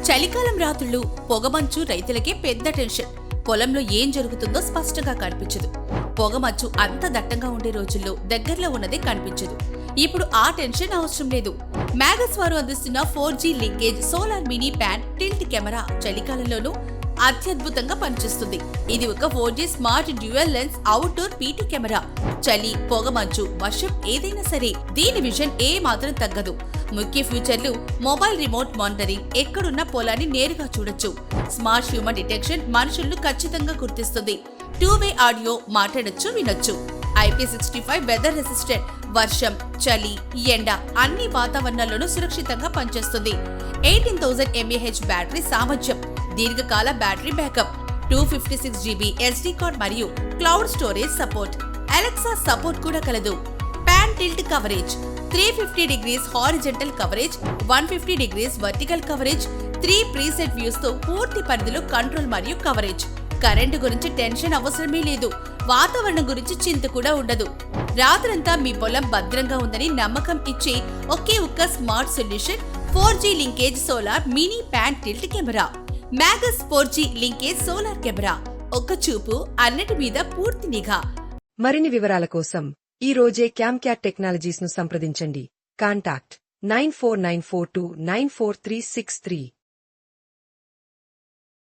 చలికాలం రాత్రులు పొగమంచు రైతులకే పెద్ద టెన్షన్. పొలంలో ఏం జరుగుతుందో స్పష్టంగా కనిపించదు. పొగమంచు అంత దట్టంగా ఉండే రోజుల్లో దగ్గరలో ఉన్నదే కనిపించదు. ఇప్పుడు ఆ టెన్షన్ అవసరం లేదు. మ్యాగస్ వారు అందిస్తున్న 4G linkage solar mini pan tilt camera చలికాలంలోనూ అత్యద్భుతంగా పనిచేస్తుంది. ఇది ఒక 4G smart dual lens outdoor PT camera. చలి, పొగమంచు, వర్షం ఏదైనా సరే దీని విజన్ ఏ మాత్రం తగ్గదు. ముఖ్య ఫీచర్లు: మొబైల్ రిమోట్ మానిటరింగ్, ఎక్కడున్న పొలాన్ని నేరుగా చూడొచ్చు. స్మార్ట్ హ్యూమన్ డిటెక్షన్, మనుషులను ఖచ్చితంగా గుర్తిస్తుంది. 2-వే ఆడియో, మాట్లాడొచ్చు, వినొచ్చు. IP65 వెదర్ రెసిస్టెంట్, వర్షం, చలి, ఎండ అన్ని వాతావరణాల్లోనూ సురక్షితంగా పనిచేస్తుంది. 18,000 mAh బ్యాటరీ సామర్థ్యం, దీర్ఘకాల battery backup, 256GB SD card మరియు cloud storage support. Alexa support కూడా కలదు. Pan tilt coverage: 350 degrees horizontal coverage, 150 degrees vertical coverage, 3 preset views తో పూర్తి పరిధిలో కంట్రోల్ మరియు కవరేజ్. కరెంటు గురించి టెన్షన్ అవసరమే లేదు. వాతావరణం గురించి చింత కూడా ఉండదు. రాత్రంతా మీ పొలం భద్రంగా ఉందని నమ్మకం ఇచ్చే ఒకే ఒక్క smart solution 4G linkage solar mini pan tilt camera. Magus 4G linkage solar camera. ఒక్క చూపు, అన్నిటి మీద పూర్తి నిఘా. మరిన్ని వివరాల కోసం ఈ రోజే క్యామ్క్యాట్ టెక్నాలజీస్ ను సంప్రదించండి. కాంటాక్ట్ 9494294363.